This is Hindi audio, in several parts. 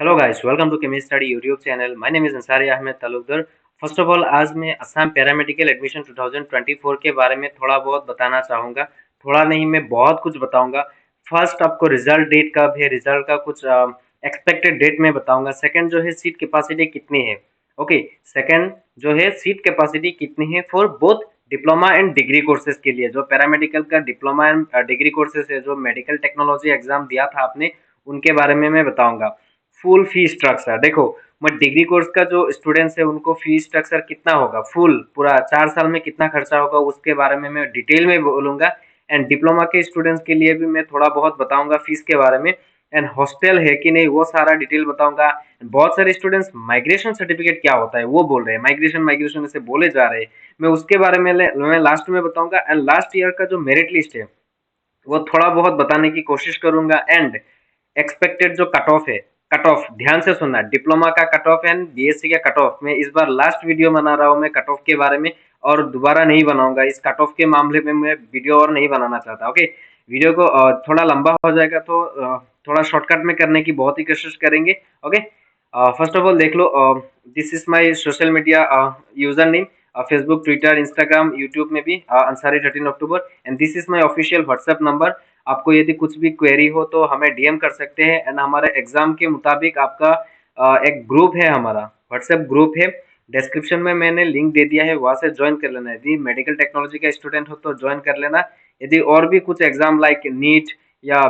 Hello guys, welcome to chemistry study YouTube channel. My name is Ansari Ahmed Talukdar. First of all, आज मैं असम पैरामेडिकल एडमिशन 2024 के बारे में थोड़ा बहुत बताना चाहूँगा। थोड़ा नहीं, मैं बहुत कुछ बताऊँगा। फर्स्ट, आपको रिजल्ट डेट कब है, रिजल्ट का कुछ एक्सपेक्टेड डेट में बताऊँगा। सेकंड जो है, सीट कैपेसिटी कितनी है। ओके, सेकंड जो है, सीट कैपेसिटी कितनी है for both diploma and degree courses के लिए। जो पैरामेडिकल का डिप्लोमा एंड डिग्री कोर्सेज है, जो मेडिकल टेक्नोलॉजी एग्जाम दिया था आपने, उनके बारे में मैं बताऊँगा। फुल फी स्ट्रक्चर देखो, मैं डिग्री कोर्स का जो स्टूडेंट्स है उनको फी स्ट्रक्चर कितना होगा, फुल पूरा 4 साल में कितना खर्चा होगा, उसके बारे में मैं डिटेल में बोलूंगा। एंड डिप्लोमा के स्टूडेंट्स के लिए भी मैं थोड़ा बहुत बताऊंगा फीस के बारे में। एंड हॉस्टल है कि नहीं, वो सारा डिटेल बताऊंगा। बहुत सारे स्टूडेंट्स माइग्रेशन सर्टिफिकेट क्या होता है वो बोल रहे हैं, माइग्रेशन माइग्रेशन ऐसे बोले जा रहे हैं। मैं उसके बारे में मैं लास्ट में बताऊंगा। एंड लास्ट ईयर का जो मेरिट लिस्ट है वो थोड़ा बहुत बताने की कोशिश करूंगा। एंड एक्सपेक्टेड जो कट ऑफ है, कट ऑफ ध्यान से सुनना, डिप्लोमा का कट ऑफ एंड बीएससी का कट ऑफ। मैं इस बार लास्ट वीडियो बना रहा हूँ मैं कट ऑफ के बारे में, और दोबारा नहीं बनाऊंगा इस कट ऑफ के मामले में। मैं वीडियो और नहीं बनाना चाहता। ओके, वीडियो को थोड़ा लंबा हो जाएगा तो थोड़ा शॉर्टकट में करने की बहुत ही कोशिश करेंगे। ओके, फर्स्ट ऑफ ऑल देख लो, this is my social media user name, Facebook, Twitter, Instagram, YouTube में भी Ansari 13 October. And this is my official WhatsApp number. आपको यदि कुछ भी क्वेरी हो तो हमें डीएम कर सकते हैं। एंड हमारे एग्जाम के मुताबिक आपका एक ग्रुप है, हमारा व्हाट्सएप ग्रुप है। डिस्क्रिप्शन में मैंने लिंक दे दिया है, वहां से ज्वाइन कर लेना। यदि मेडिकल टेक्नोलॉजी का स्टूडेंट हो तो ज्वाइन कर लेना। यदि और भी कुछ एग्जाम लाइक नीट या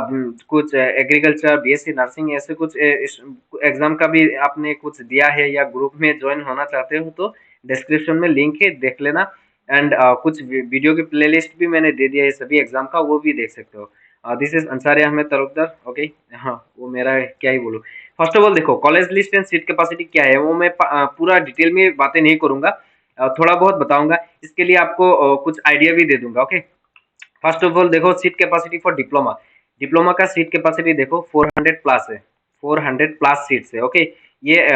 कुछ एग्रीकल्चर, बीएससी नर्सिंग, ऐसे कुछ एग्जाम का भी आपने कुछ दिया है या ग्रुप में ज्वाइन होना चाहते हो तो डिस्क्रिप्शन में लिंक है, देख लेना। एंड कुछ वीडियो की प्लेलिस्ट भी मैंने दे दिया है सभी एग्जाम का, वो भी देख सकते हो। This is Ansari Ahmed Talukdar. Okay, हाँ वो मेरा क्या ही बोलूँ। फर्स्ट ऑफ ऑल देखो, college list and seat capacity क्या है वो मैं पूरा डिटेल में बातें नहीं करूंगा, थोड़ा बहुत बताऊंगा। इसके लिए आपको कुछ आइडिया भी दे दूंगा। ओके, फर्स्ट ऑफ ऑल देखो, seat capacity for diploma. Diploma का सीट कैपेसिटी देखो 400 प्लस है, 400 प्लस सीट्स है। ओके, ये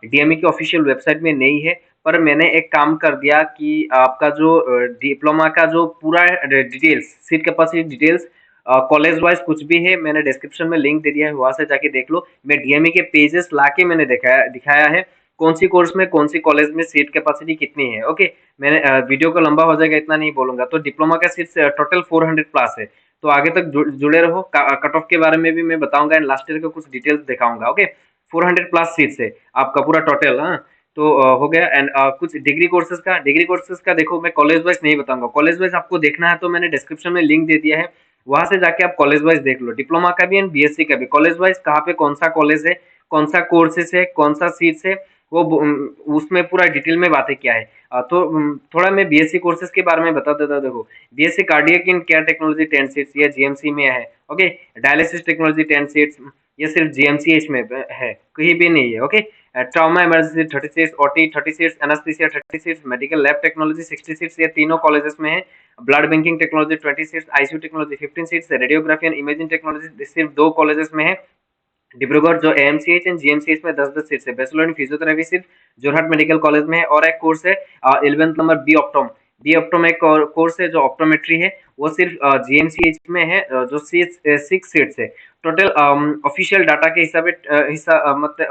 डीएमई की ऑफिशियल वेबसाइट में नहीं है, पर मैंने एक काम कर दिया कि आपका जो डिप्लोमा का जो पूरा details, seat capacity details, college wise कुछ भी है, मैंने डिस्क्रिप्शन में लिंक दे दिया है, वहां से जाके देख लो। मैं डीएमई के पेजेस लाके मैंने दिखाया दिखाया है कौन सी कोर्स में कौन सी कॉलेज में सीट कैपेसिटी कितनी है। ओके, मैंने वीडियो को लंबा हो जाएगा इतना नहीं बोलूंगा। तो डिप्लोमा का सीट्स टोटल 400 प्लस है। तो आगे तक जुड़े रहो, कट ऑफ के बारे में भी मैं बताऊंगा एंड लास्ट ईयर का कुछ डिटेल्स दिखाऊंगा। ओके, 400 प्लस सीट्स है आपका पूरा टोटल। हाँ, तो हो गया। एंड कुछ डिग्री कोर्सेज का देखो, मैं कॉलेज वाइज नहीं बताऊंगा। कॉलेज वाइज आपको देखना है तो मैंने डिस्क्रिप्शन में लिंक दे दिया है, वहां से जाके आप कॉलेज वाइज देख लो। डिप्लोमा का भी एंड बीएससी का भी कॉलेज वाइज कहाँ पे कौन सा कॉलेज है, कौन सा कोर्सेज है, कौन सा सीट्स है, वो उसमें पूरा डिटेल में बातें क्या है। तो थोड़ा मैं बीएससी कोर्सेज के बारे में बता देता हूँ। देखो, BSc cardiac in care technology 10 seats, ये जीएमसी में है। ओके, डायलिसिस टेक्नोलॉजी 10 सीट्स, ये सिर्फ जीएमसीएच में है, कहीं भी नहीं है। Okay, trauma emergency 30 seats, OT 30 seats, anaesthesia 30 seats, medical lab technology 60 seats, ये तीनों कॉलेजेस में है। Blood banking technology 20 seats, ICU technology 15 seats, radiography and imaging technology सिर्फ 2 कॉलेजेस में है। डिब्रूगढ़ जो एएमसीएच एंड जीएमसीएच में 10-10 सीट्स है। बैचलर इन फिजियोथेरेपी सिर्फ जोरहाट मेडिकल कॉलेज में है। और एक कोर्स है 11th नंबर बी ऑप्टोम एक कोर्स है जो ऑप्टोमेट्री है, वो सिर्फ जीएमसीएच में है, जो 6 सीट्स है। टोटल ऑफिशियल डाटा के हिसाब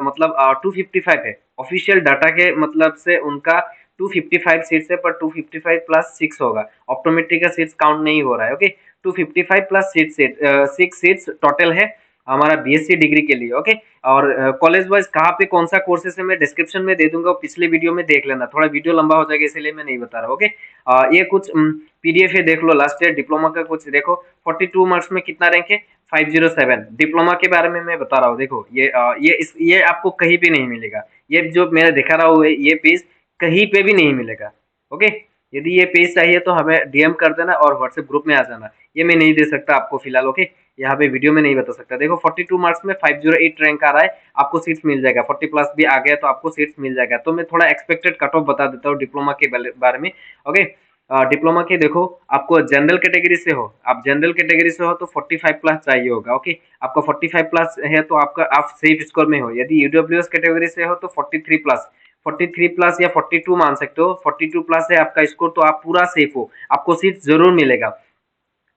मतलब 255 है। ऑफिशियल डाटा के मतलब से उनका 255 सीट्स है, पर 255 प्लस 6 होगा, ऑप्टोमेट्री का सीट्स काउंट नहीं हो रहा है। ओके, 255 प्लस 6 सीट्स टोटल है हमारा बीएससी डिग्री के लिए। ओके, और कॉलेज वाइज कहाँ पे कौन सा कोर्सेस है मैं डिस्क्रिप्शन में दे दूंगा, पिछले वीडियो में देख लेना। थोड़ा वीडियो लंबा हो जाएगा इसलिए मैं नहीं बता रहा। ओके, ये कुछ पीडीएफ है, देख लो। लास्ट ईयर डिप्लोमा का कुछ देखो, 42 मार्क्स में कितना रैंक है, 507। डिप्लोमा के बारे में मैं बता रहा हूँ। देखो, ये आपको कहीं पे नहीं मिलेगा। ये जो मैं दिखा रहा हूँ ये पेज कहीं पे भी नहीं मिलेगा। ओके, यदि ये पेज चाहिए तो हमें डीएम कर देना और व्हाट्सएप ग्रुप में आ जाना। ये मैं नहीं दे सकता आपको फिलहाल। ओके, यहाँ पे वीडियो में नहीं बता सकता। देखो, 42 मार्क्स में 508 रैंक आ रहा है, आपको सीट्स मिल जाएगा। 40 प्लस भी आ गया तो आपको सीट्स मिल जाएगा। तो मैं थोड़ा एक्सपेक्टेड कट ऑफ बता देता हूँ डिप्लोमा के बारे में। ओके, डिप्लोमा के देखो, आपको जनरल कैटेगरी से हो, आप जनरल कैटेगरी से हो तो 45 प्लस चाहिए होगा। ओके, आपका 45 प्लस है तो आप सेफ स्कोर में हो। यदि यूडब्ल्यूएस कैटेगरी से हो तो 43 प्लस या 42 मान सकते हो। 42 प्लस है आपका स्कोर तो आप पूरा सेफ हो, आपको सीट जरूर मिलेगा।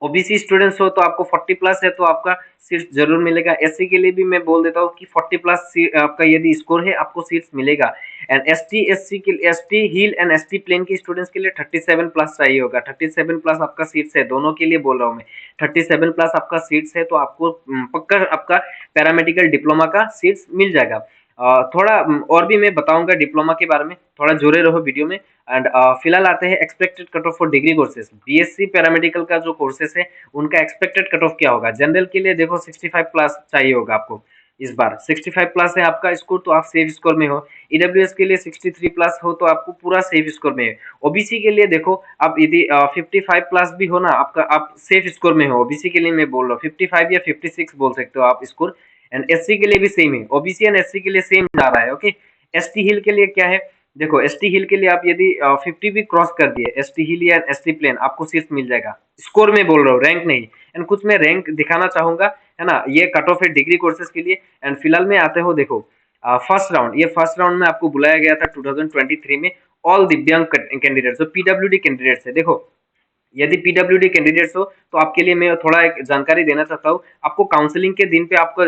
ओबीसी स्टूडेंट्स हो तो आपको 40 प्लस है तो आपका सीट जरूर मिलेगा। एससी के लिए भी मैं बोल देता हूँ कि 40 प्लस आपका यदि स्कोर है आपको सीट्स मिलेगा। एंड एसटी एससी के ST hill and ST plain के स्टूडेंट्स के लिए 37 प्लस चाहिए होगा। 37 प्लस आपका सीट्स है, दोनों के लिए बोल रहा हूँ मैं। 37 प्लस आपका सीट्स है तो आपको पक्का आपका पैरामेडिकल डिप्लोमा का सीट्स मिल जाएगा। थोड़ा और भी मैं बताऊंगा डिप्लोमा के बारे में, थोड़ा जुड़े रहो वीडियो में। एंड फिलहाल आते हैं expected cut off for degree courses. BSc paramedical का जो कोर्सेज है उनका एक्सपेक्टेड कट ऑफ क्या होगा। जनरल के लिए देखो 65 प्लस चाहिए होगा आपको, इस बार 65 प्लस है आपका स्कोर तो आप सेफ स्कोर में हो। ईडब्ल्यूएस के लिए 63 प्लस हो तो आपको पूरा सेफ स्कोर में है। ओबीसी के लिए देखो आप यदि 55 प्लस भी हो ना आपका, आप सेफ स्कोर में हो। ओबीसी के लिए मैं बोल रहा हूँ 55 या 56 बोल सकते हो आप स्कोर। एंड एससी के लिए भी सेम है, ओबीसी एंड एससी के लिए सेम जा रहा है। ओके, एसटी हिल के लिए क्या है, देखो एसटी हिल के लिए आप यदि 50 भी क्रॉस कर दिए एसटी हिल या एसटी प्लेन आपको सीट मिल जाएगा। स्कोर में बोल रहा हूँ, रैंक नहीं। एंड कुछ मैं रैंक दिखाना चाहूंगा, है ना, ये कट ऑफ है डिग्री कोर्सेज के लिए। एंड फिलहाल में आते हो देखो फर्स्ट राउंड, ये फर्स्ट राउंड में आपको बुलाया गया था 2023 में। ऑल दिव्यांग कैंडिडेट्स जो पीडब्ल्यूडी कैंडिडेट्स है, देखो यदि पीडब्ल्यूडी कैंडिडेट्स हो तो आपके लिए मैं थोड़ा एक जानकारी देना चाहता हूँ। आपको काउंसलिंग के दिन पे आपको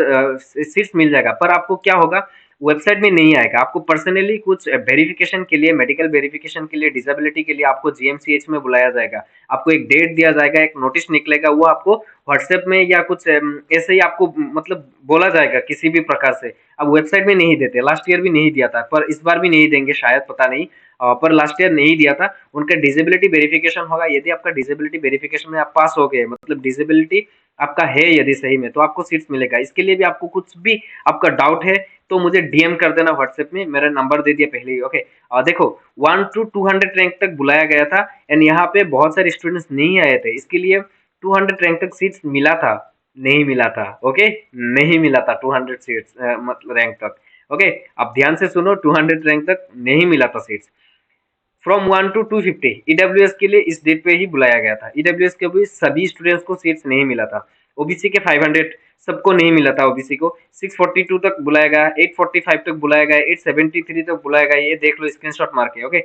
सीट्स मिल जाएगा, पर आपको क्या होगा, वेबसाइट में नहीं आएगा। आपको पर्सनली कुछ वेरिफिकेशन के लिए, मेडिकल वेरिफिकेशन के लिए, डिसेबिलिटी के लिए आपको जीएमसीएच में बुलाया जाएगा। आपको एक डेट दिया जाएगा, एक नोटिस निकलेगा, वो आपको व्हाट्सएप में या कुछ ऐसे ही आपको मतलब बोला जाएगा किसी भी प्रकार से। अब वेबसाइट में नहीं देते, लास्ट ईयर भी नहीं दिया था, पर इस बार भी नहीं देंगे शायद, पता नहीं। पर लास्ट ईयर नहीं दिया था। उनका डिसेबिलिटी वेरिफिकेशन होगा, यदि आपका डिसेबिलिटी वेरिफिकेशन में आप पास हो गए, मतलब डिसेबिलिटी आपका है यदि सही में, तो आपको सीट्स मिलेगा। इसके लिए भी आपको कुछ भी आपका डाउट है तो मुझे डीएम कर देना व्हाट्सएप में, मेरा नंबर दे दिया पहले ही। ओके, देखो 1 to 200 रैंक तक बुलाया गया था। एंड यहाँ पे बहुत सारे स्टूडेंट्स नहीं आए थे, इसके लिए 200 रैंक तक सीट्स मिला था, नहीं मिला था। ओके, नहीं मिला था 200 सीट्स मतलब रैंक तक। ओके, अब ध्यान से सुनो, 200 रैंक तक नहीं मिला था सीट्स। फ्रॉम 1 to 250 ईडब्ल्यूएस के लिए इस डेट पे ही बुलाया गया था। ईडब्ल्यूएस के भी सभी स्टूडेंट्स को सीट्स नहीं मिला था। ओबीसी के 500 सबको नहीं मिला था। ओबीसी को 642 तक बुलाया गया, 845 तक बुलाया गया, 873 तक बुलाया गया। ये देख लो स्क्रीनशॉट मार के। ओके,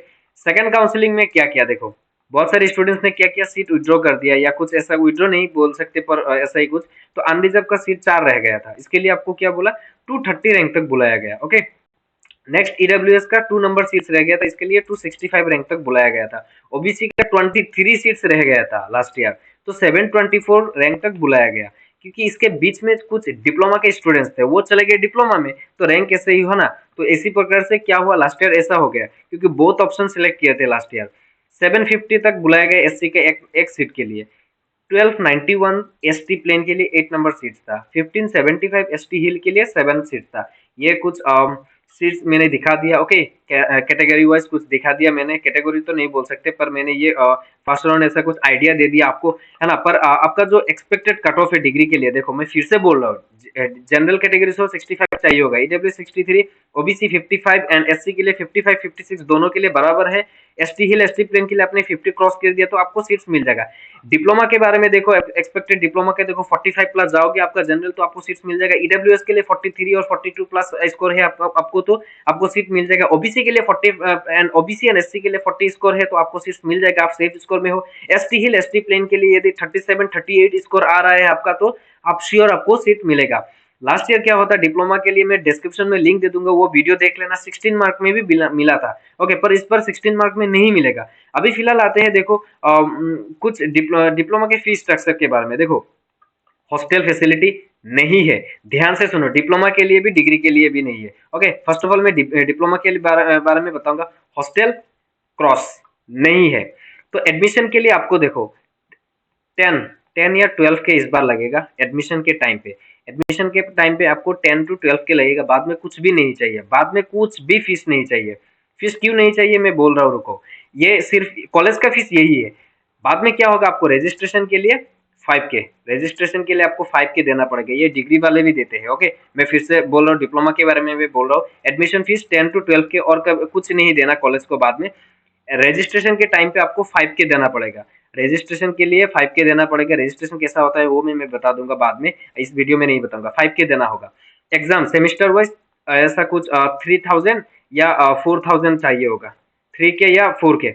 सेकंड काउंसलिंग में क्या किया देखो, बहुत सारे स्टूडेंट्स ने क्या किया, सीट विड्रॉ कर दिया, या कुछ ऐसा विड्रॉ नहीं बोल सकते पर ऐसा ही कुछ। तो अनरिजर्व का सीट 4 रह गया था, इसके लिए आपको क्या बोला, 230 रैंक तक बुलाया गया। ओके, नेक्स्ट ईडब्ल्यूएस का 2 नंबर सीट्स रह गया था, इसके लिए 265 रैंक तक बुलाया गया था। ओबीसी का 23 सीट्स रह गया था लास्ट ईयर, तो 724 रैंक तक बुलाया गया। क्योंकि इसके बीच में कुछ डिप्लोमा के स्टूडेंट्स थे, वो चले गए डिप्लोमा में, तो रैंक ऐसे ही हो ना। तो इसी प्रकार से क्या हुआ, लास्ट ईयर ऐसा हो गया, क्योंकि बोथ ऑप्शन सिलेक्ट किए थे लास्ट ईयर। 750 तक बुलाया गया एससी के एक सीट के लिए। 1291 एसटी प्लेन के लिए 8 नंबर सीट था। 1575 एसटी हिल के लिए 7 सीट था। ये कुछ सीट्स मैंने दिखा दिया। ओके, कैटेगरी वाइज कुछ दिखा दिया मैंने, कैटेगरी तो नहीं बोल सकते, पर मैंने ये फर्स्ट राउंड ऐसा कुछ आइडिया दे दिया आपको, है ना। पर आपका जो एक्सपेक्टेड कट ऑफ है डिग्री के लिए, देखो मैं फिर से बोल रहा हूँ, जनरल कैटेगरी से 65 चाहिए होगा, ईडब्ल्यू 63, ओबीसी 55 एंड एससी के लिए 55 56 दोनों के लिए बराबर है। एसटी हिल एसटी प्लेन के लिए आपने 50 क्रॉस कर दिया तो आपको सीट्स मिल जाएगा। डिप्लोमा के बारे में देखो, एक्सपेक्टेड डिप्लोमा के देखो 45 प्लस जाओगे आपका जनरल तो आपको सीट्स मिल जाएगा। ईडब्ल्यूएस के लिए 43 और 42 प्लस स्कोर है आपको तो आपको सीट मिल जाएगा। ओबीसी के लिए 40 एंड ओबीसी एंड एससी के लिए 40 स्कोर है तो आपको सीट्स मिल जाएगा, आप सेफ स्कोर में हो। एसटी हिल एसटी प्लेन के लिए यदि 37 38 स्कोर आ रहा है आपका तो आप श्योर आपको सीट मिलेगा। लास्ट ईयर क्या होता डिप्लोमा के लिए, मैं डिस्क्रिप्शन में लिंक दे दूंगा, वो वीडियो देख लेना, 16 मार्क में भी मिला था। ओके, पर इस पर 16 मार्क में नहीं मिलेगा। अभी फिलहाल आते हैं देखो कुछ डिप्लोमा के फीस स्ट्रक्चर के बारे में। देखो हॉस्टल फैसिलिटी नहीं है, ध्यान से सुनो, डिप्लोमा के लिए भी डिग्री के लिए भी नहीं है। ओके, फर्स्ट ऑफ ऑल मैं डिप्लोमा के बारे में बताऊंगा। हॉस्टल क्रॉस नहीं है, तो एडमिशन के लिए आपको देखो 10 या 12 के इस बार लगेगा एडमिशन के टाइम पे। एडमिशन के टाइम पे आपको 10 to 12 के लगेगा, बाद में कुछ भी नहीं चाहिए, बाद में कुछ भी फीस नहीं चाहिए। फीस क्यों नहीं चाहिए मैं बोल रहा हूँ, रुको, ये सिर्फ कॉलेज का फीस यही है। बाद में क्या होगा, आपको रजिस्ट्रेशन के लिए 5K, रजिस्ट्रेशन के लिए आपको 5K देना पड़ेगा, ये डिग्री वाले भी देते हैं। ओके, मैं फिर से बोल रहा हूँ, डिप्लोमा के बारे में भी बोल रहा हूँ। एडमिशन फीस 10 to 12 के, और कुछ नहीं देना कॉलेज को। बाद में रजिस्ट्रेशन के टाइम पे आपको 5K देना पड़ेगा, रजिस्ट्रेशन के लिए 5K देना पड़ेगा। रजिस्ट्रेशन कैसा होता है वो मैं बता दूंगा बाद में, इस वीडियो में नहीं बताऊंगा। 5K देना होगा। एग्जाम सेमेस्टर वाइज ऐसा कुछ 3000 या 4000 चाहिए होगा, 3K या 4K।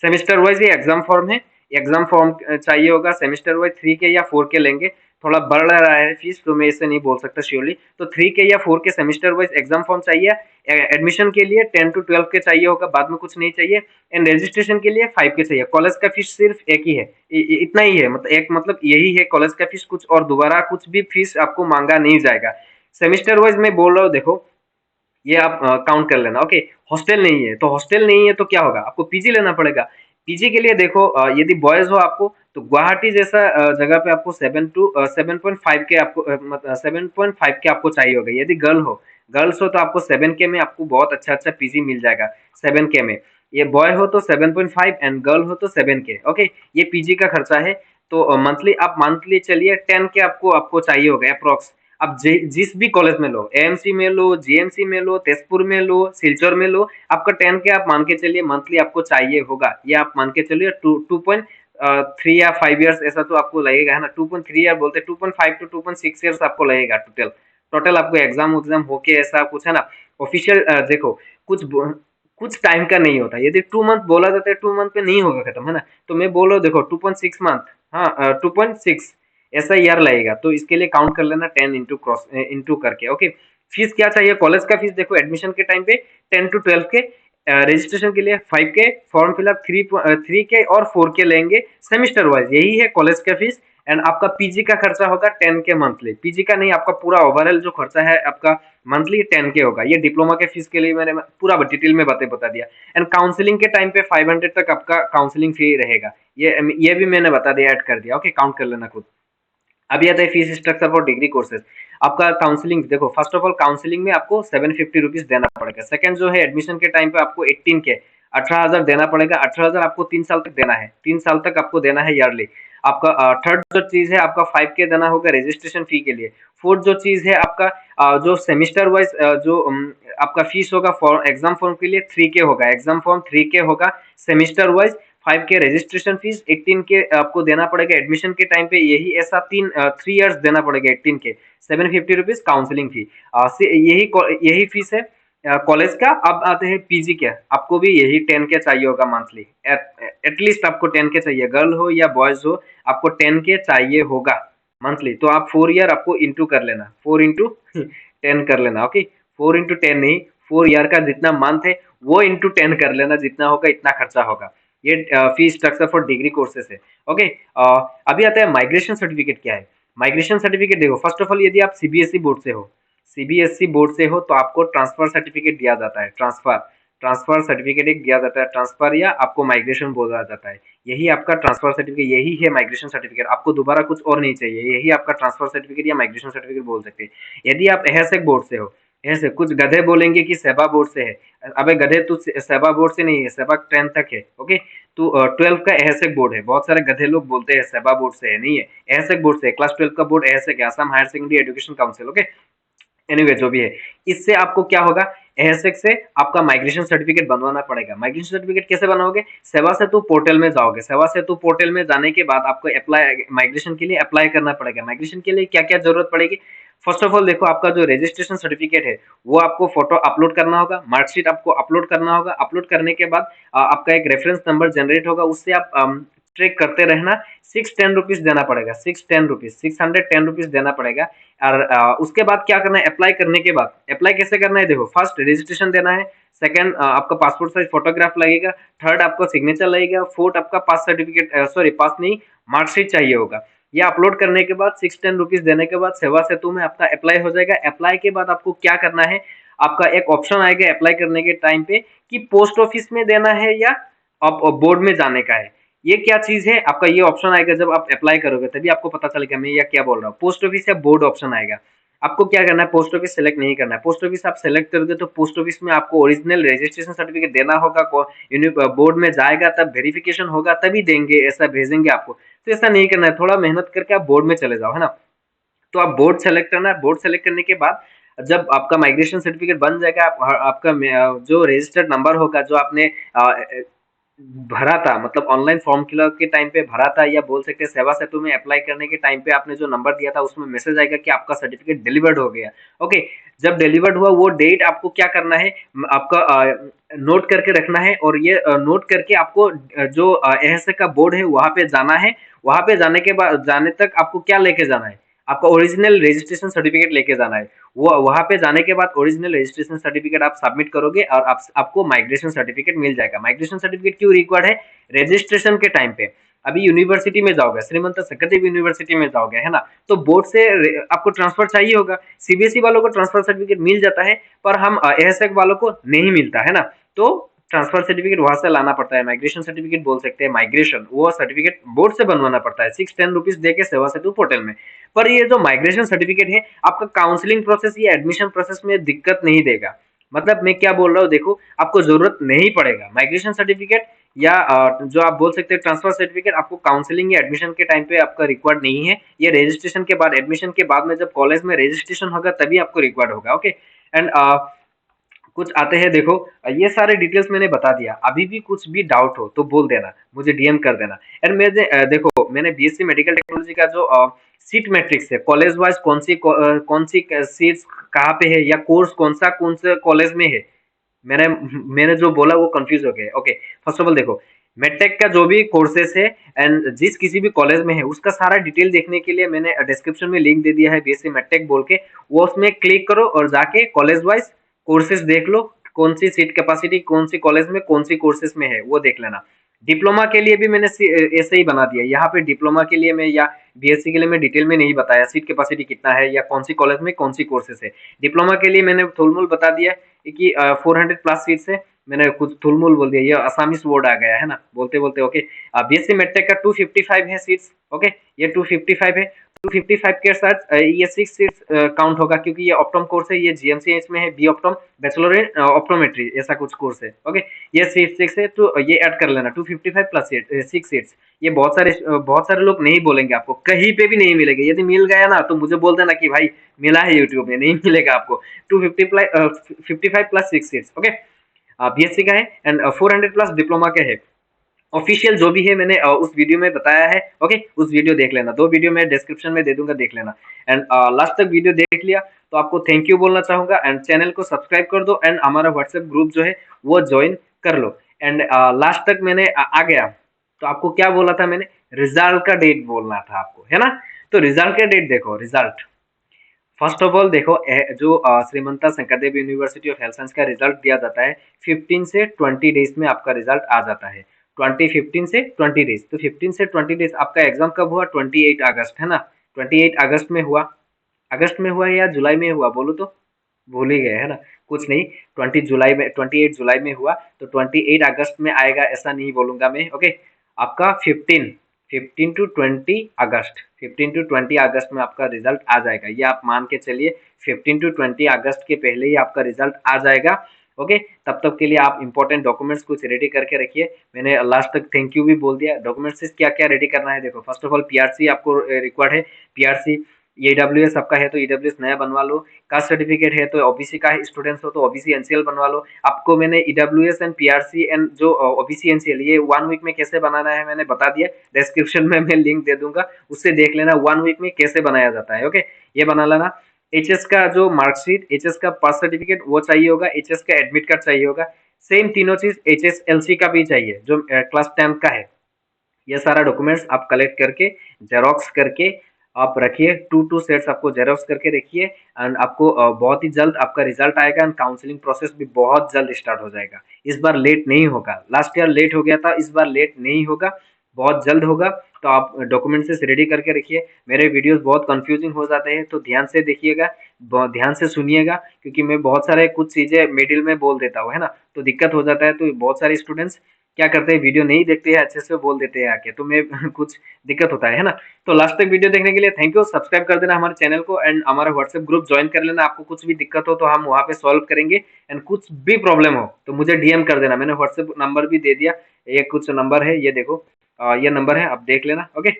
सेमेस्टर वाइज ये एग्जाम फॉर्म है, एग्जाम फॉर्म चाहिए होगा सेमेस्टर वाइज 3K या 4K लेंगे। थोड़ा बढ़ रहा है फीस तो मैं इसे नहीं बोल सकता श्योरली, तो 3K या 4K semester wise exam form चाहिए। एडमिशन के लिए 10 to 12K चाहिए होगा, बाद में कुछ नहीं चाहिए। एंड रजिस्ट्रेशन के लिए 5K चाहिए। कॉलेज का फीस सिर्फ एक ही है, इतना ही है, मतलब एक मतलब यही है कॉलेज का फीस, कुछ और दोबारा कुछ भी फीस आपको मांगा नहीं जाएगा। सेमेस्टर वाइज मैं बोल रहा हूँ, देखो ये आप काउंट कर लेना। ओके, हॉस्टल नहीं है तो हॉस्टल नहीं है तो क्या होगा, आपको पीजी लेना पड़ेगा। पीजी के लिए देखो यदि बॉयज हो आपको तो गुवाहाटी जैसा जगह पे आपको 7 to 7.5 के आपको 7.5 के आपको चाहिए होगा। यदि गर्ल्स हो तो आपको 7K में आपको बहुत अच्छा अच्छा पीजी मिल जाएगा 7K में। ये बॉय हो तो 7.5 एंड गर्ल हो तो 7K। ओके, ये पीजी का खर्चा है। तो मंथली आप मंथली चलिए 10K आपको आपको चाहिए होगा अप्रोक्स। आप जिस भी कॉलेज में लो, एएमसी में लो, जीएमसी में लो, तेजपुर में लो, सिलचर में लो, आपका 10K आप मान के चलिए मंथली आपको चाहिए होगा। ये आप मान के चलिए 2.3 या 5 ईयर्स ऐसा तो आपको लगेगा, है ना। 2.3 ईयर बोलते 2.5 to 2.6 ईयर्स आपको लगेगा टोटल। टोटल आपको एग्जाम एग्जाम होके ऐसा कुछ, है ना। ऑफिशियल देखो कुछ कुछ टाइम का नहीं होता। यदि 2 मंथ बोला जाता है 2 मंथ पे नहीं होगा खत्म, है ना। तो मैं बोल रहा हूँ देखो 2.6 मंथ, हाँ 2.6 ऐसा ईयर लगेगा। तो इसके लिए काउंट कर लेना 10 इंटू क्रॉस इंटू करके। ओके, फीस क्या चाहिए कॉलेज का फीस देखो एडमिशन के टाइम पे 10 to 12K, रजिस्ट्रेशन के लिए 5K, फॉर्म फिलअप 3K और 4K लेंगे सेमिस्टर वाइज, यही है कॉलेज का फीस। एंड आपका पीजी का खर्चा होगा 10K मंथली। पीजी का नहीं, आपका पूरा ओवरऑल जो खर्चा है आपका मंथली 10K होगा। ये डिप्लोमा के फीस के लिए मैंने पूरा डिटेल में बातें बता दिया। एंड काउंसलिंग के टाइम पे 500 तक आपका काउंसलिंग फी रहेगा। ये भी मैंने बता दिया, ऐड कर दिया। ओके, काउंट कर लेना खुद। अभी आता है fees structure for degree courses. आपका काउंसलिंग देखो, फर्स्ट ऑफ ऑल काउंसलिंग में आपको 750 रुपीज देना पड़ेगा। सेकंड जो है एडमिशन के टाइम पे आपको 18K 18,000 देना पड़ेगा। 18,000 आपको 3 साल तक देना है, 3 साल तक आपको देना है ईयरली। आपका थर्ड जो चीज है आपका 5K देना होगा रजिस्ट्रेशन फी के लिए। फोर्थ जो चीज है आपका जो सेमिस्टर वाइज जो आपका फीस होगा फॉर एग्जाम फॉर्म के लिए 3K होगा, एग्जाम फॉर्म 3K होगा semester wise. 5K registration fees, 18K आपको देना पड़ेगा एडमिशन के टाइम पे, यही ऐसा 3 ईयर्स देना पड़ेगा 18K। 750 रुपीज काउंसलिंग फी, यही यही फीस है कॉलेज का। अब आते हैं पीजी के, आपको भी यही 10K चाहिए होगा मंथली। एटलीस्ट आपको 10K चाहिए, गर्ल हो या बॉयज हो, आपको 10K चाहिए होगा मंथली। तो आप 4 ईयर आपको इंटू कर लेना, 4 into 10 कर लेना। ओके, 4 into 10 नहीं, 4 ईयर का जितना मंथ है वो इंटू 10 कर लेना, जितना होगा इतना खर्चा होगा। ये fee structure for degree courses है। ओके, अभी आता है माइग्रेशन सर्टिफिकेट क्या है। माइग्रेशन सर्टिफिकेट देखो, फर्स्ट ऑफ ऑल यदि आप सीबीएसई बोर्ड से हो, सीबीएसई बोर्ड से हो तो आपको ट्रांसफर सर्टिफिकेट दिया जाता है। ट्रांसफर सर्टिफिकेट एक दिया जाता है, ट्रांसफर या आपको माइग्रेशन बोला जाता है। यही आपका ट्रांसफर सर्टिफिकेट, यही है माइग्रेशन सर्टिफिकेट। आपको दोबारा कुछ और नहीं चाहिए, यही आपका ट्रांसफर सर्टिफिकेट या माइग्रेशन सर्टिफिकेट बोल सकते हैं। यदि आप एहसेक बोर्ड से हो, ऐसे कुछ गधे बोलेंगे कि सेबा बोर्ड से है। अबे गधे, तू सेबा बोर्ड से नहीं है, सेबा 10 तक है। ओके, तो 12 का एहसेक बोर्ड है। बहुत सारे गधे लोग बोलते हैं सेबा बोर्ड से है, नहीं है, एहसेक बोर्ड से है। क्लास 12 का बोर्ड एहसेक है, Assam higher secondary education council. Okay, anyway जो भी है, इससे आपको क्या होगा, एहसेक से आपका माइग्रेशन सर्टिफिकेट बनवाना पड़ेगा। माइग्रेशन सर्टिफिकेट कैसे बनाओगे, सेवा सेतु पोर्टल में जाओगे। सेवा सेतु पोर्टल में जाने के बाद आपको अप्लाई, माइग्रेशन के लिए अप्लाई करना पड़ेगा। माइग्रेशन के लिए क्या क्या जरूरत पड़ेगी, फर्स्ट ऑफ ऑल देखो, आपका जो रजिस्ट्रेशन सर्टिफिकेट है वो आपको फोटो अपलोड करना होगा, मार्कशीट आपको अपलोड करना होगा। अपलोड करने के बाद आपका एक रेफरेंस नंबर जनरेट होगा, उससे आप ट्रैक करते रहना। 610 रुपीज देना पड़ेगा, 610 रुपीज, 610 रुपीज देना पड़ेगा। और उसके बाद क्या करना है, अप्लाई करने के बाद, अप्लाई कैसे करना है देखो, फर्स्ट रजिस्ट्रेशन देना है, सेकंड आपका पासपोर्ट साइज फोटोग्राफ लगेगा, थर्ड आपका सिग्नेचर लगेगा, फोर्थ आपका पास सर्टिफिकेट, सॉरी पास नहीं, मार्कशीट चाहिए होगा। ये अपलोड करने के बाद 610 रुपीज देने के बाद सेवा सेतु में आपका अप्लाई हो जाएगा। अप्लाई के बाद आपको क्या करना है, आपका एक ऑप्शन आएगा अप्लाई करने के टाइम पे कि पोस्ट ऑफिस में देना है या आप बोर्ड में जाने का है। ये क्या चीज है, आपका ये ऑप्शन आएगा जब आप अप्लाई करोगे, तभी आपको पता चलेगा मैं ये क्या बोल रहा हूँ। पोस्ट ऑफिस या बोर्ड ऑप्शन आएगा। आपको क्या करना है, पोस्ट ऑफिस सेलेक्ट नहीं करना है। पोस्ट ऑफिस आप सेलेक्ट करोगे तो पोस्ट ऑफिस में आपको ओरिजिनल रजिस्ट्रेशन सर्टिफिकेट देना होगा। बोर्ड में जाएगा तब वेरिफिकेशन होगा तभी देंगे, ऐसा भेजेंगे आपको। तो ऐसा नहीं करना है, थोड़ा मेहनत करके आप बोर्ड में चले जाओ, है ना। तो आप बोर्ड सेलेक्ट करना है। बोर्ड सेलेक्ट करने के बाद जब आपका माइग्रेशन सर्टिफिकेट बन जाएगा, आपका जो रजिस्टर्ड नंबर होगा जो आपने भरा था, मतलब ऑनलाइन फॉर्म फिलअप के टाइम पे भरा था, या बोल सकते हैं सेवा सेतु में अप्लाई करने के टाइम पे आपने जो नंबर दिया था उसमें मैसेज आएगा कि आपका सर्टिफिकेट डिलीवर्ड हो गया। ओके, जब डिलीवर्ड हुआ वो डेट आपको क्या करना है, आपका नोट करके रखना है, और ये नोट करके आपको जो एएसए का बोर्ड है वहां पे जाना है। वहां पे जाने के बाद, जाने तक आपको क्या लेके जाना है, आपका ओरिजिनल रजिस्ट्रेशन सर्टिफिकेट लेके जाना है। वो वहां पे जाने के बाद ओरिजिनल रजिस्ट्रेशन सर्टिफिकेट आप सबमिट करोगे और आपको माइग्रेशन सर्टिफिकेट मिल जाएगा। माइग्रेशन सर्टिफिकेट क्यों रिक्वायर्ड है? रजिस्ट्रेशन के टाइम पे अभी यूनिवर्सिटी में जाओगे, श्रीमंत सकदेव यूनिवर्सिटी में जाओगे, है ना, तो बोर्ड से आपको ट्रांसफर चाहिए होगा। सीबीएसई वालों को ट्रांसफर सर्टिफिकेट मिल जाता है, पर हम एएसएक वालों को नहीं मिलता है ना, तो ट्रांसफर सर्टिफिकेट वहां से लाना पड़ता है। माइग्रेशन सर्टिफिकेट बोल सकते हैं, माइग्रेशन वो सर्टिफिकेट बोर्ड से बनवाना पड़ता है 610 रुपीज देके सेवा सेतु पोर्टल में। पर ये जो माइग्रेशन सर्टिफिकेट है आपका काउंसलिंग प्रोसेस या एडमिशन प्रोसेस में दिक्कत नहीं देगा। मतलब मैं क्या बोल रहा हूँ देखो, आपको जरूरत नहीं पड़ेगा माइग्रेशन सर्टिफिकेट या जो आप बोल सकते हैं ट्रांसफर सर्टिफिकेट, आपको काउंसलिंग या एडमिशन के टाइम पे आपका रिक्वायर्ड नहीं है। ये रजिस्ट्रेशन के बाद, एडमिशन के बाद में जब कॉलेज में रजिस्ट्रेशन होगा तभी आपको रिक्वायर्ड होगा। ओके, एंड कुछ आते हैं देखो, ये सारे डिटेल्स मैंने बता दिया। अभी भी कुछ भी डाउट हो तो बोल देना, मुझे डीएम कर देना। एंड मेरे देखो, मैंने बीएससी मेडिकल टेक्नोलॉजी का जो सीट मैट्रिक्स है, कॉलेज वाइज कौन सी सीट्स कहाँ पे है, या कोर्स कौन सा कॉलेज में है, मैंने मैंने जो बोला वो कंफ्यूज हो गया। ओके, फर्स्ट ऑफ ऑल देखो, मेडटेक का जो भी कोर्सेस है एंड जिस किसी भी कॉलेज में है उसका सारा डिटेल देखने के लिए मैंने डिस्क्रिप्शन में लिंक दे दिया है, बीएससी मेडटेक बोल के। वो उसमें क्लिक करो और जाके कॉलेज वाइज कोर्सेज देख लो, कौन सी सीट कैपेसिटी कौन सी कॉलेज में कौन सी कोर्सेज में है वो देख लेना। डिप्लोमा के लिए भी मैंने ऐसे ही बना दिया। यहाँ पे डिप्लोमा के लिए मैं, या बीएससी के लिए मैं डिटेल में नहीं बताया सीट कैपेसिटी कितना है या कौन सी कॉलेज में कौन सी कोर्सेज है। डिप्लोमा के लिए मैंने थोलमूल बता दिया कि 400 प्लस सीट्स है। मैंने कुछ थुलमुल बोल दिया, ये असामीस वर्ड आ गया है ना बोलते बोलते। ओके, बीएससी मेडटेक का 255 है सीट्स। ओके, ये 255 है। 255 के साथ ये 6 सीट्स काउंट होगा, क्योंकि ये ऑप्टोम कोर्स है, ये जीएमसीएच में है, बी ऑप्टोम बैचलर इन ऑप्टोमेट्री ऐसा कुछ कोर्स है। ओके, ये सीट 6 है, तो ये ऐड कर लेना 255 प्लस 6 सीट्स। ये बहुत सारे लोग नहीं बोलेंगे, आपको कहीं पे भी नहीं मिलेगा। यदि मिल गया ना तो मुझे बोल देना कि भाई मिला है यूट्यूब में, नहीं मिलेगा आपको। 255 प्लस 6 सीट्स। ओके, बीएससी का है एंड 400 प्लस डिप्लोमा का है। ऑफिशियल जो भी है मैंने उस वीडियो में बताया है। ओके, उस वीडियो देख लेना, 2 वीडियो मैं डिस्क्रिप्शन में दे दूंगा, देख लेना। एंड लास्ट तक वीडियो देख लिया तो आपको थैंक यू बोलना चाहूंगा, एंड चैनल को सब्सक्राइब कर दो, एंड हमारा व्हाट्सएप ग्रुप जो है वो ज्वाइन कर लो। एंड लास्ट तक मैंने आ गया तो आपको क्या बोला था मैंने, रिजल्ट का डेट बोलना था आपको, है ना। तो रिजल्ट का डेट देखो, रिजल्ट फर्स्ट ऑफ ऑल देखो, जो Srimanta Sankardev university of health science का रिजल्ट दिया जाता है 15 से 20 डेज में आपका रिजल्ट आ जाता है। 15 से 20 डेज, तो 15 से 20 डेज। आपका एग्जाम कब हुआ? 28 अगस्त, है ना। 28 अगस्त में हुआ। अगस्त में हुआ या जुलाई में हुआ बोलो तो, भूल ही गए, है ना। कुछ नहीं, 28 जुलाई में हुआ, तो 28 अगस्त में आएगा ऐसा नहीं बोलूंगा मैं। ओके, आपका 15 टू 20 अगस्त में आपका रिजल्ट आ जाएगा, ये आप मान के चलिए। 15 टू 20 अगस्त के पहले ही आपका रिजल्ट आ जाएगा। ओके, तब तक के लिए आप इंपॉर्टेंट डॉक्यूमेंट्स कुछ रेडी करके रखिए। मैंने लास्ट तक थैंक यू भी बोल दिया। डॉक्यूमेंट्स क्या क्या रेडी करना है देखो, फर्स्ट ऑफ ऑल पीआरसी आपको रिक्वायर्ड है। पीआरसी, ईडब्ल्यूएस आपका है तो ईडब्ल्यूएस नया बनवा लो। कास्ट सर्टिफिकेट है तो ओबीसी का स्टूडेंट्स हो तो ओबीसी एनसीएल बनवा लो। आपको मैंने ईडब्ल्यूएस एंड पीआरसी एंड जो ओबीसी एनसीएल, ये 1 वीक में कैसे बनाना है मैंने बता दिया। डिस्क्रिप्शन में मैं लिंक दे दूंगा, उससे देख लेना 1 वीक में कैसे बनाया जाता है। ओके, ये बना लेना। एचएस का जो मार्कशीट, एचएस का पास सर्टिफिकेट वो चाहिए होगा, एचएस का एडमिट कार्ड चाहिए होगा। सेम तीनों चीज एचएसएलसी का भी चाहिए जो क्लास 10 का है। ये सारा डॉक्यूमेंट्स आप कलेक्ट करके जेरोक्स करके आप रखिए। 2 सेट्स आपको जेरोक्स करके रखिए, एंड आपको बहुत ही जल्द आपका रिजल्ट आएगा, एंड काउंसलिंग प्रोसेस भी बहुत जल्द स्टार्ट हो जाएगा। इस बार लेट नहीं होगा, लास्ट ईयर लेट हो गया था, इस बार लेट नहीं होगा, बहुत जल्द होगा। तो आप डॉक्यूमेंट्स रेडी करके रखिए। मेरे वीडियोस बहुत कंफ्यूजिंग हो जाते हैं तो ध्यान से देखिएगा, बहुत ध्यान से सुनिएगा, क्योंकि मैं बहुत सारे कुछ चीजें मिडिल में बोल देता हूँ, है ना, तो दिक्कत हो जाता है। तो बहुत सारे स्टूडेंट्स क्या करते हैं, वीडियो नहीं देखते हैं, अच्छे से बोल देते हैं आके, तो मैं कुछ दिक्कत होता है ना। तो लास्ट तक वीडियो देखने के लिए थैंक यू। सब्सक्राइब कर देना हमारे चैनल को, एंड हमारा व्हाट्सएप ग्रुप ज्वाइन कर लेना। आपको कुछ भी दिक्कत हो तो हम वहाँ पे सॉल्व करेंगे, एंड कुछ भी प्रॉब्लम हो तो मुझे डीएम कर देना। मैंने व्हाट्सएप नंबर भी दे दिया, ये कुछ नंबर है, ये देखो, ये नंबर है, आप देख लेना। ओके,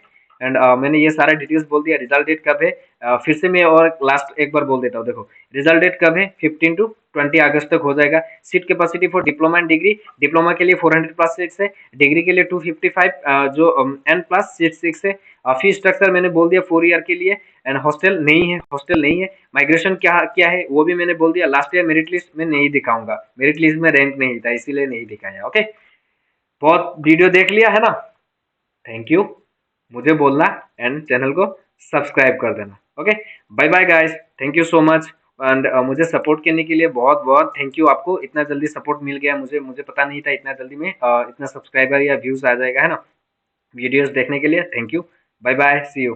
एंड मैंने ये सारा डिटेल्स बोल दिया। रिजल्ट डेट कब है, फिर से मैं और लास्ट एक बार बोल देता हूँ। देखो, रिजल्ट डेट कब है, 15 टू 20 अगस्त तक हो जाएगा। Seat capacity for diploma and degree, diploma के लिए 400 प्लस सीट्स है, डिग्री के लिए 255 जो एन प्लस सीट 6 है। फीस स्ट्रक्चर मैंने बोल दिया 4 ईयर के लिए, एंड हॉस्टल नहीं है। माइग्रेशन क्या क्या है वो भी मैंने बोल दिया। लास्ट ईयर मेरिट लिस्ट में नहीं दिखाऊंगा, मेरिट लिस्ट में रैंक नहीं था इसीलिए नहीं दिखाया। ओके, बहुत वीडियो देख लिया है ना, थैंक यू, मुझे बोलना एंड चैनल को सब्सक्राइब कर देना। Okay, bye bye guys, thank you so much. And मुझे सपोर्ट करने के लिए बहुत बहुत थैंक यू। आपको इतना जल्दी सपोर्ट मिल गया, मुझे मुझे पता नहीं था इतना जल्दी में इतना सब्सक्राइबर या व्यूज आ जाएगा, है ना, वीडियोस देखने के लिए। Thank you, bye bye, see you.